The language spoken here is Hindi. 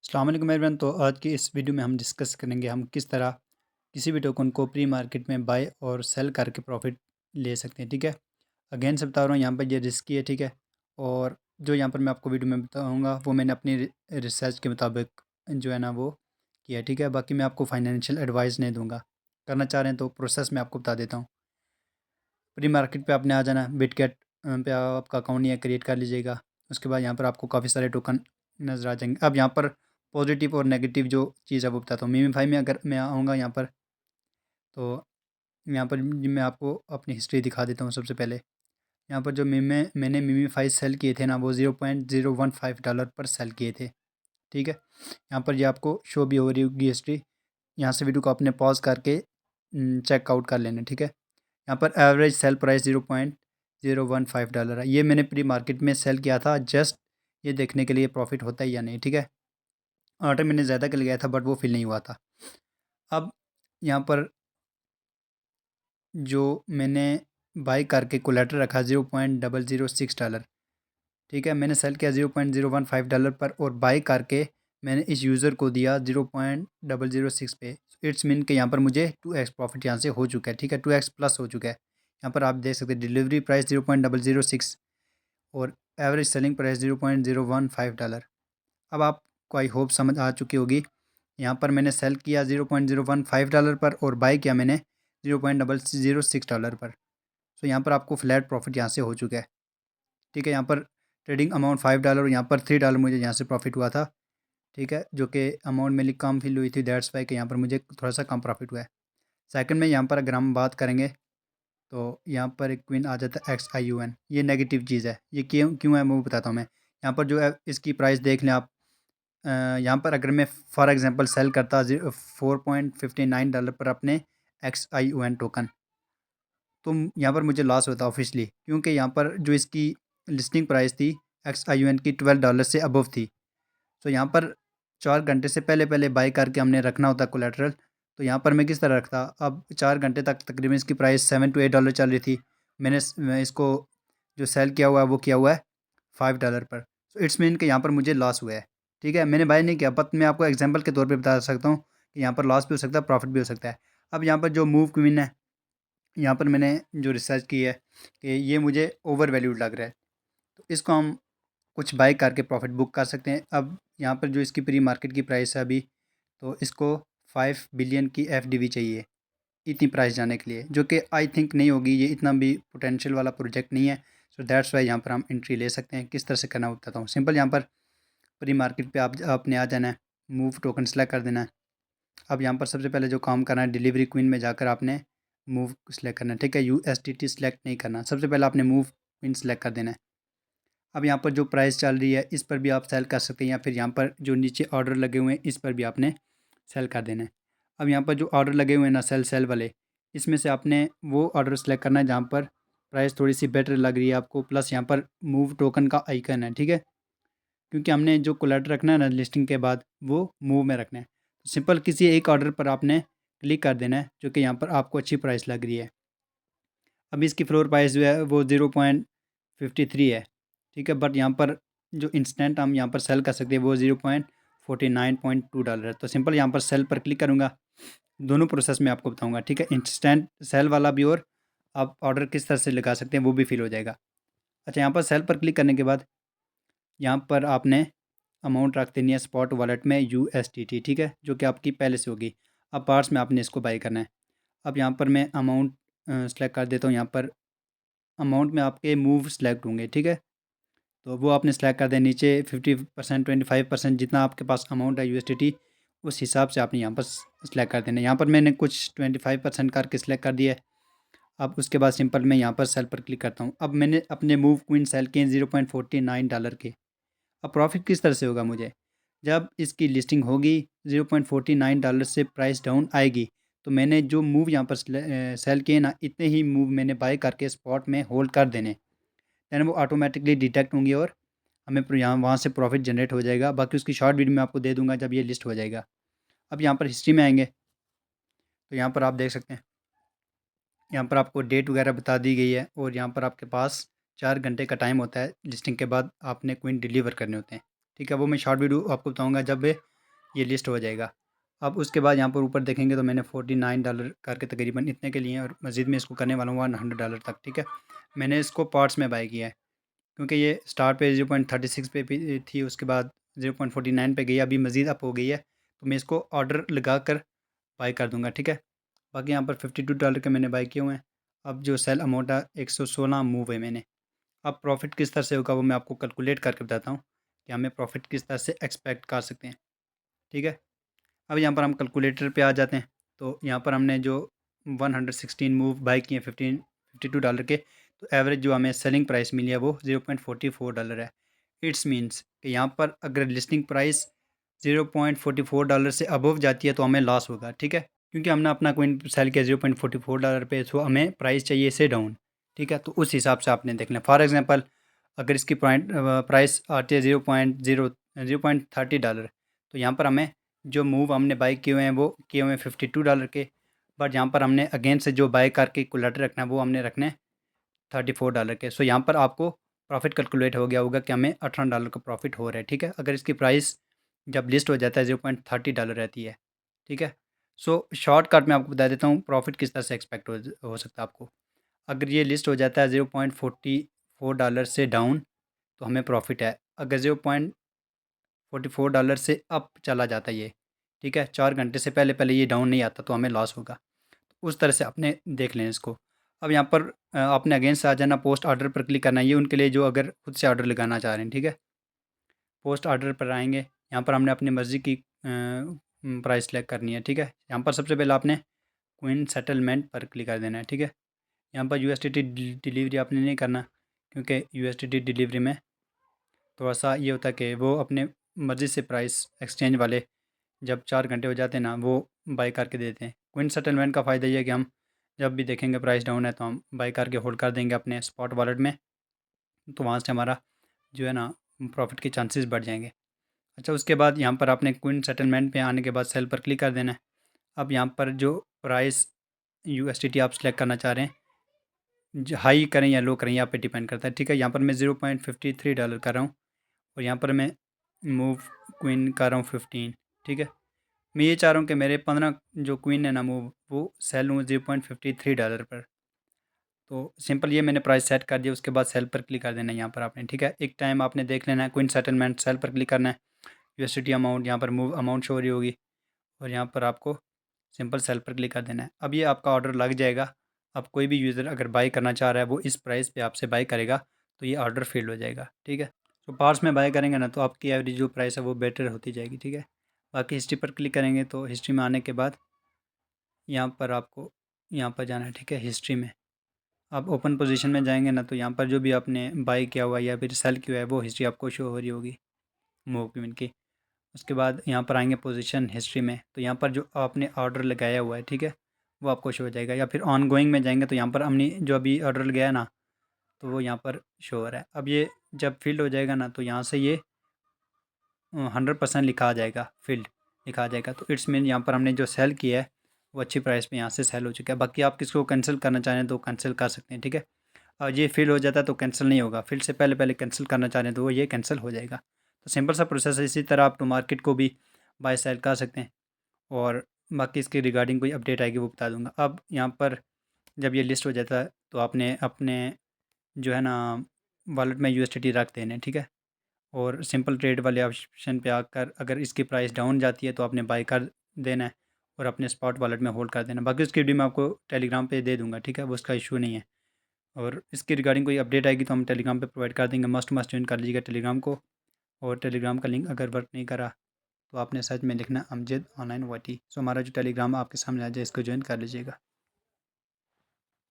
अस्सलाम वालेकुम एवरीवन। तो आज की इस वीडियो में हम डिस्कस करेंगे हम किस तरह किसी भी टोकन को प्री मार्केट में बाय और सेल करके प्रॉफिट ले सकते हैं। ठीक है, अगेन से बता रहा हूँ यहाँ पर ये रिस्की है। ठीक है, और जो यहाँ पर मैं आपको वीडियो में बताऊँगा वो मैंने अपनी रिसर्च के मुताबिक जो है ना वो किया है। ठीक है, बाकी मैं आपको फाइनेंशियल एडवाइस नहीं दूंगा। करना चाह रहे हैं तो प्रोसेस मैं आपको बता देता हूँ। प्री मार्केट पे आपने आ जाना, बिटगेट पे आपका अकाउंट यहाँ क्रिएट कर लीजिएगा। उसके बाद यहाँ पर आपको काफ़ी सारे टोकन नज़र आ जाएंगे। अब यहाँ पर पॉजिटिव और नेगेटिव जो चीज़ है वो बताता हूँ। मीमीफाई में अगर मैं आऊँगा यहाँ पर, तो यहाँ पर मैं आपको अपनी हिस्ट्री दिखा देता हूँ। सबसे पहले यहाँ पर जो मैंने मीमीफाई सेल किए थे ना, वो $0.015 पर सेल किए थे। ठीक है, यहाँ पर ये आपको शो भी हो रही होगी हिस्ट्री। यहाँ से वीडियो को आपने पॉज करके चेकआउट कर लेना। ठीक है, यहाँ पर एवरेज सेल प्राइस $0.015 है। ये मैंने प्री मार्केट में सेल किया था, जस्ट ये देखने के लिए प्रॉफिट होता है या नहीं। ठीक है, ऑर्डर मैंने ज़्यादा कर लिया था बट वो फिल नहीं हुआ था। अब यहाँ पर जो मैंने बाई करके कोलेटर रखा $0.006। ठीक है, मैंने सेल किया $0.015 पर और बाई करके मैंने इस यूज़र को दिया 0.006 पे। इट्स मीन कि यहाँ पर मुझे 2x प्रॉफिट यहाँ से हो चुका है। ठीक है, 2x प्लस हो चुका है। यहाँ पर आप देख सकते हैं डिलीवरी प्राइस 0.006 और एवरेज सेलिंग प्राइस $0.015। अब आपको आई होप समझ आ चुकी होगी। यहाँ पर मैंने सेल किया $0.015 पर और बाई किया मैंने $0.006 पर। सो यहाँ पर आपको फ्लैट प्रॉफिट यहाँ से हो चुका है। ठीक है, यहाँ पर ट्रेडिंग अमाउंट $5 और यहाँ पर $3 मुझे यहाँ से प्रॉफिट हुआ था। ठीक है, जो कि अमाउंट मेरी कम फिल हुई थी, दैट्स वाई कि यहाँ पर मुझे थोड़ा सा कम प्रॉफिट हुआ है। सेकंड में यहाँ पर अगर हम बात करेंगे तो यहाँ पर एक क्वीन आ जाता है XIUN। ये नेगेटिव चीज़ है। ये क्यों क्यों है वो बताता हूँ मैं। यहाँ पर जो है इसकी प्राइस देख लें आप। यहाँ पर अगर मैं फॉर एग्जांपल सेल करता $4.59 पर अपने XIUN टोकन, तो यहाँ पर मुझे लॉस होता ऑफिशियली, क्योंकि यहाँ पर जो इसकी लिस्टिंग प्राइस थी XIUN की $12 से अबव थी। तो यहाँ पर 4 घंटे से पहले पहले बाई करके हमने रखना होता कोलेटरल। तो यहाँ पर मैं किस तरह रखता, अब 4 घंटे तक तकरीबन इसकी प्राइस $7 to $8 चल रही थी। मैं इसको जो सेल किया हुआ है वो किया हुआ है $5 पर। तो इट्स मीन कि यहाँ पर मुझे लॉस हुआ है। ठीक है, मैंने बाय नहीं किया, बट मैं आपको एग्जांपल के तौर पे बता सकता हूँ कि यहाँ पर लॉस भी हो सकता है, प्रॉफिट भी हो सकता है। अब यहाँ पर जो मूव क्वीन है, यहाँ पर मैंने जो रिसर्च की है कि ये मुझे ओवर वैल्यूड लग रहा है, तो इसको हम कुछ बाई करके प्रॉफिट बुक कर सकते हैं। अब यहाँ पर जो इसकी प्री मार्केट की प्राइस है अभी, तो इसको 5 बिलियन की FDV चाहिए इतनी प्राइस जाने के लिए, जो कि आई थिंक नहीं होगी। ये इतना भी पोटेंशियल वाला प्रोजेक्ट नहीं है। सो दैट्स वाई यहाँ पर हम एंट्री ले सकते हैं। किस तरह से करना बताता हूँ। सिंपल, यहाँ पर प्री मार्केट पे आपने आ जाना है, मूव टोकन सेलेक्ट कर देना है। अब यहाँ पर सबसे पहले जो काम करना है, डिलीवरी क्वीन में जाकर आपने मूव सेलेक्ट करना है। ठीक है, USDT सेलेक्ट नहीं करना, सबसे पहले आपने मूव क्वीन सेलेक्ट कर देना है। अब यहाँ पर जो प्राइस चल रही है इस पर भी आप सेल कर सकते हैं, या फिर यहाँ पर जो नीचे ऑर्डर लगे हुए हैं इस पर भी आपने सेल कर देना है। अब यहाँ पर जो ऑर्डर लगे हुए हैं ना, सेल वाले, इसमें से आपने वो ऑर्डर सेलेक्ट करना है जहाँ पर प्राइस थोड़ी सी बेटर लग रही है आपको, प्लस यहाँ पर मूव टोकन का आइकन है। ठीक है, क्योंकि हमने जो कोलेटर रखना है ना लिस्टिंग के बाद, वो मूव में रखना है। तो सिंपल किसी एक ऑर्डर पर आपने क्लिक कर देना है जो कि यहाँ पर आपको अच्छी प्राइस लग रही है। अब इसकी फ्लोर प्राइस जो है वो 0.53 है। ठीक है, बट यहाँ पर जो इंस्टेंट हम यहाँ पर सेल कर सकते हैं वो $0.49.2 है। तो सिंपल यहाँ पर सेल पर क्लिक करूँगा। दोनों प्रोसेस में आपको बताऊँगा। ठीक है, इंस्टेंट सेल वाला भी और आप ऑर्डर किस तरह से लगा सकते हैं वो भी फिल हो जाएगा। अच्छा, यहाँ पर सेल पर क्लिक करने के बाद यहाँ पर आपने अमाउंट रख देनी है स्पॉट वॉलेट में USDT। ठीक है, जो कि आपकी पहले से होगी। अब पार्ट्स में आपने इसको बाई करना है। अब यहाँ पर मैं अमाउंट सेलेक्ट कर देता हूँ। यहाँ पर अमाउंट में आपके मूव सेलेक्ट होंगे। ठीक है, तो वो आपने सेलेक्ट कर दिया। नीचे 50%, 25% जितना आपके पास अमाउंट है USDT, उस हिसाब से आपने यहाँ पर सेलेक्ट कर देना है। यहाँ पर मैंने कुछ 25% करके सिलेक्ट कर दिया है। अब उसके बाद सिंपल मैं यहाँ पर सेल पर क्लिक करता हूँ। अब मैंने अपने मूव क्वीन सेल किए $0.49 के। अब प्रॉफिट किस तरह से होगा मुझे, जब इसकी लिस्टिंग होगी $0.49 से प्राइस डाउन आएगी, तो मैंने जो मूव यहाँ पर सेल किए ना, इतने ही मूव मैंने बाय करके स्पॉट में होल्ड कर देने। दैन वो ऑटोमेटिकली डिटेक्ट होंगे और हमें यहाँ वहाँ से प्रॉफिट जनरेट हो जाएगा। बाकी उसकी शॉर्ट वीडियो मैं आपको दे दूंगा जब ये लिस्ट हो जाएगा। अब यहाँ पर हिस्ट्री में आएंगे तो यहाँ पर आप देख सकते हैं, यहाँ पर आपको डेट वगैरह बता दी गई है और यहाँ पर आपके पास 4 घंटे का टाइम होता है लिस्टिंग के बाद आपने क्विन डिलीवर करने होते हैं। ठीक है, वो मैं शॉर्ट वीडियो आपको बताऊँगा जब ये लिस्ट हो जाएगा। अब उसके बाद यहाँ पर ऊपर देखेंगे तो मैंने $49 करके तकरीबन इतने के लिए और मज़ीद में इसको करने वाला हूँ $100 तक, ठीक है। मैंने इसको पार्ट्स में बाय किया है क्योंकि ये स्टार्ट पे 0.36 पे भी थी, उसके बाद 0.49 पे गई, अभी मज़ीद अप हो गई है, तो मैं इसको ऑर्डर लगा कर बाय कर दूंगा, ठीक है। बाकी यहाँ पर $52 के मैंने बाय किए हुए हैं। अब जो सेल अमाउंट है 116 मूव है मैंने। अब प्रॉफिट किस तरह से होगा वो मैं आपको कैलकुलेट करके बताता हूँ कि हमें प्रॉफिट किस तरह से एक्सपेक्ट कर सकते हैं, ठीक है। अब यहाँ पर हम कैलकुलेटर पे आ जाते हैं। तो यहाँ पर हमने जो 116 मूव बाय किए हैं $52 के, तो एवरेज जो हमें सेलिंग प्राइस मिली है वो $0.44 है। इट्स मीन्स कि यहाँ पर अगर लिस्टिंग प्राइस $0.44 से अबव जाती है तो हमें लॉस होगा, ठीक है। क्योंकि हमने अपना कोइन सेल किया $0.44 पे, तो हमें प्राइस चाहिए इसे डाउन, ठीक है। तो उस हिसाब से आपने देख लें। फॉर एग्जांपल अगर इसकी प्राइस आती है 0.30 तो यहाँ पर हमें जो मूव हमने बाई किए हुए हैं वो किए हुए हैं $52 के, बट यहाँ पर हमने अगेन से जो बाई करके कोलेटरल रखना है वो हमने रखने हैं $34 के। सो यहाँ पर आपको प्रॉफिट कैलकुलेट हो गया होगा कि हमें $18 का प्रॉफिट हो रहा है, ठीक है। अगर इसकी प्राइस जब लिस्ट हो जाता है $0.30 रहती है, ठीक है। सो शॉर्टकट में आपको बता देता हूँ प्रॉफिट किस तरह से एक्सपेक्ट हो सकता है आपको। अगर ये लिस्ट हो जाता है $0.44 से डाउन तो हमें प्रॉफिट है। अगर $0.44 से अप चला जाता है ये, ठीक है, 4 घंटे से पहले पहले ये डाउन नहीं आता तो हमें लॉस होगा। तो उस तरह से आपने देख लें इसको। अब यहाँ पर आपने अगेन से आ जाना, पोस्ट ऑर्डर पर क्लिक करना है। ये उनके लिए जो अगर खुद से ऑर्डर लगाना चाह रहे हैं, ठीक है। पोस्ट ऑर्डर पर आएंगे, यहाँ पर हमने अपनी मर्ज़ी की प्राइस सेलेक्ट करनी है, ठीक है। यहाँ पर सबसे पहले आपने क्विन सेटलमेंट पर क्लिक कर देना है, ठीक है। यहाँ पर यूएसडीटी डिलीवरी आपने नहीं करना, क्योंकि यूएसडीटी डिलीवरी में थोड़ा सा ये होता है कि वो अपने मर्ज़ी से प्राइस एक्सचेंज वाले जब 4 घंटे हो जाते हैं ना वो बाई करके देते हैं। क्विन सेटलमेंट का फ़ायदा ये है कि हम जब भी देखेंगे प्राइस डाउन है तो हम बाई करके होल्ड कर देंगे अपने स्पॉट वॉलेट में, तो वहाँ से हमारा जो है ना प्रॉफिट के चांसेस बढ़ जाएंगे। अच्छा, उसके बाद यहाँ पर आपने क्विन सेटलमेंट पे आने के बाद सेल पर क्लिक कर देना है। अब यहाँ पर जो प्राइस यूएसडीटी आप सेलेक्ट करना चाह रहे हैं, हाई करें या लो करें यहाँ पे डिपेंड करता है, ठीक है। यहाँ पर मैं $0.53 कर रहा हूँ और यहाँ पर मैं मूव क्वीन कर रहा हूँ 15, ठीक है। मैं ये चाह रहा हूँ कि मेरे 15 जो क्वीन है ना मूव वो सेल हूँ $0.53 पर। तो सिंपल ये मैंने प्राइस सेट कर दिया। उसके बाद सेल पर क्लिक कर देना है यहाँ पर आपने, ठीक है। एक टाइम आपने देख लेना है, क्वीन सेटलमेंट सेल पर क्लिक करना है। यूएसडीटी अमाउंट यहाँ पर मूव अमाउंट शो हो रही होगी और यहाँ पर आपको सिंपल सेल पर क्लिक कर देना है। अब ये आपका ऑर्डर लग जाएगा। अब कोई भी यूज़र अगर बाई करना चाह रहा है वो इस प्राइस पे आपसे बाई करेगा तो ये ऑर्डर फेल हो जाएगा, ठीक है। तो पार्ट्स में बाई करेंगे ना तो आपकी एवरेज जो प्राइस है वो बेटर होती जाएगी, ठीक है। बाकी हिस्ट्री पर क्लिक करेंगे तो हिस्ट्री में आने के बाद यहाँ पर आपको यहाँ पर जाना है, ठीक है। हिस्ट्री में आप ओपन पोजीशन में जाएंगे ना तो यहाँ पर जो भी आपने बाई किया हुआ है या फिर सेल किया है वो हिस्ट्री आपको शो हो रही होगी मूवमेंट की। उसके बाद यहाँ पर आएंगे पोजीशन हिस्ट्री में, तो यहाँ पर जो आपने ऑर्डर लगाया हुआ है, ठीक है, वो आपको शो हो जाएगा। या फिर ऑन गोइंग में जाएंगे तो यहाँ पर हमने जो अभी ऑर्डर लगाया है ना तो वो यहाँ पर शो हो रहा है। अब ये जब फील्ड हो जाएगा ना तो यहाँ से ये 100% लिखा आ जाएगा, फील्ड लिखा आ जाएगा। तो इट्स मीन यहाँ पर हमने जो सेल किया है वो अच्छी प्राइस पे यहाँ से सेल हो चुका है। बाकी आप किसको कैंसिल करना चाहें तो कैंसिल कर सकते हैं, ठीक है। और ये फील्ड हो जाता है तो कैंसिल नहीं होगा, फील्ड से पहले पहले कैंसिल करना चाह रहे हैं तो वो ये कैंसिल हो जाएगा। तो सिंपल सा प्रोसेस है। इसी तरह आप टू मार्केट को भी बाय सेल कर सकते हैं और बाकी इसके रिगार्डिंग कोई अपडेट आएगी वो बता दूंगा। अब यहाँ पर जब ये लिस्ट हो जाता है तो आपने अपने जो है ना वॉलेट में यूएसडीटी रख देने, ठीक है। और सिंपल ट्रेड वाले ऑप्शन पे आकर अगर इसकी प्राइस डाउन जाती है तो आपने बाय कर देना है और अपने स्पॉट वॉलेट में होल्ड कर देना। बाकी उसकी वीडियो मैं आपको टेलीग्राम पे दे दूंगा, ठीक है, वो उसका इशू नहीं है। और इसकी रिगार्डिंग कोई अपडेट आएगी तो हम टेलीग्राम पे प्रोवाइड कर देंगे। मस्ट मस्ट ज्वाइन कर लीजिएगा टेलीग्राम को। और टेलीग्राम का लिंक अगर वर्क नहीं करा तो आपने सर्च में लिखना अमजद ऑनलाइन वाटी। सो हमारा जो टेलीग्राम आपके सामने आ जाए इसको ज्वाइन कर लीजिएगा।